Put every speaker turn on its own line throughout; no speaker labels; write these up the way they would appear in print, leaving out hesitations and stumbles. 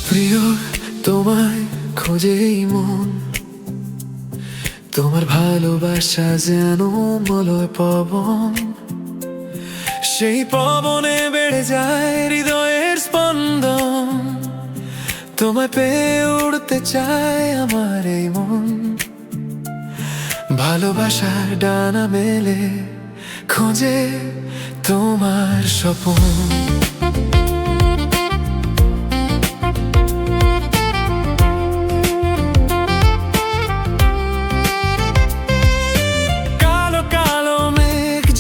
প্রিয়, তোমায় খোঁজেই মন, তোমার ভালোবাসা যেন মলয় পবন। সেই পবনে বেড়ে যায় হৃদয়ের স্পন্দন। তোমায় পেয়ে উড়তে চায় আমার এই মন। ভালোবাসার ডানা মেলে খোঁজে তোমার স্বপন।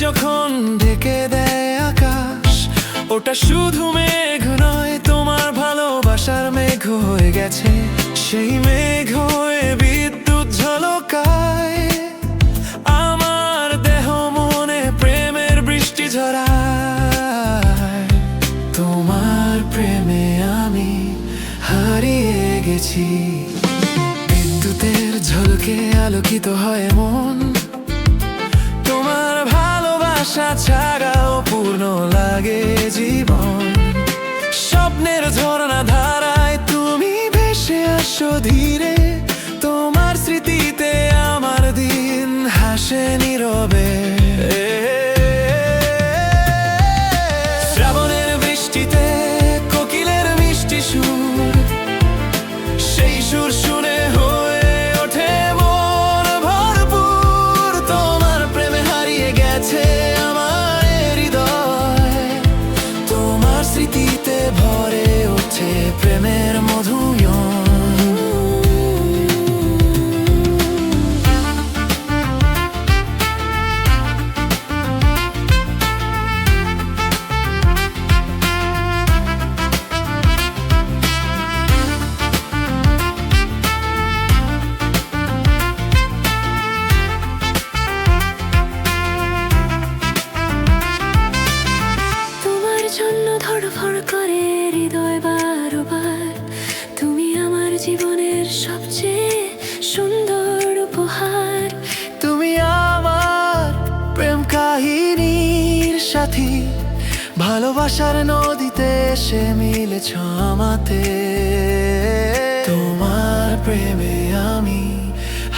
যখন ঢেকে দেয় আকাশ, ওটা শুধু মেঘ নয়, তোমার ভালোবাসার মেঘ হয়ে গেছে। সেই মেঘ হয়ে বিদ্যুৎ ঝলকায়, আমার দেহ মনে প্রেমের বৃষ্টি ঝরায়। তোমার প্রেমে আমি হারিয়ে গেছি। বিদ্যুতের ঝলকে আলোকিত হয় মন। তোমার ভালোবাসা ছাড়াও পূর্ণ লাগে জীবন। স্বপ্নের ঝরনা ধারায় তুমি ভেসে আসো ধীরে। তোমার স্মৃতিতে আমার দিন হাসে নীরবে। শ্রাবণের বৃষ্টিতে কোকিলের মিষ্টি সুর, সেই সুর শুনে হয়ে ওঠে মন ভরপুর। তোমার প্রেমে হারিয়ে গেছে আমার হৃদয়। তোমার স্মৃতিতে ভরে ওঠে প্রেমের মধুয়ন।
ধড়ফড় করে হৃদয় বারবার। তুমি আমার জীবনের সবচেয়ে সুন্দর উপহার।
তুমি আমার প্রেম কাহিনীর সাথী, ভালোবাসার নদীতে এসে মিলেছ আমাতে। তোমার প্রেমে আমি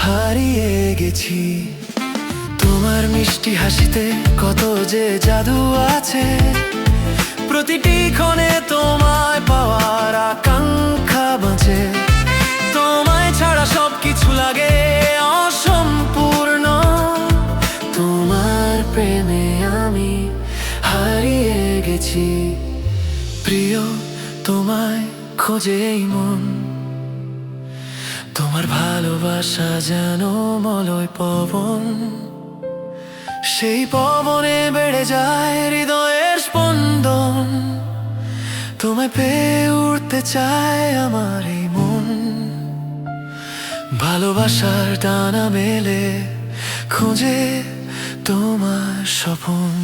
হারিয়ে গেছি। তোমার মিষ্টি হাসিতে কত যে জাদু আছে। প্রতিটি ক্ষণে তোমায় পাওয়ার আকাঙ্ক্ষা বাঁচে। তোমায় ছাড়া সবকিছু লাগে অসম্পূর্ণ। তোমার প্রেমে আমি হারিয়ে গেছি। প্রিয়, তোমায় খোঁজেই মন। তোমার ভালোবাসা যেন মলয় পবন। সেই পবনে বেড়ে যায় হৃদয়ের স্পন্দন। তোমায় পেয়ে উড়তে চায় আমার এই মন। ভালোবাসার ডানা মেলে খোঁজে তোমার স্বপন।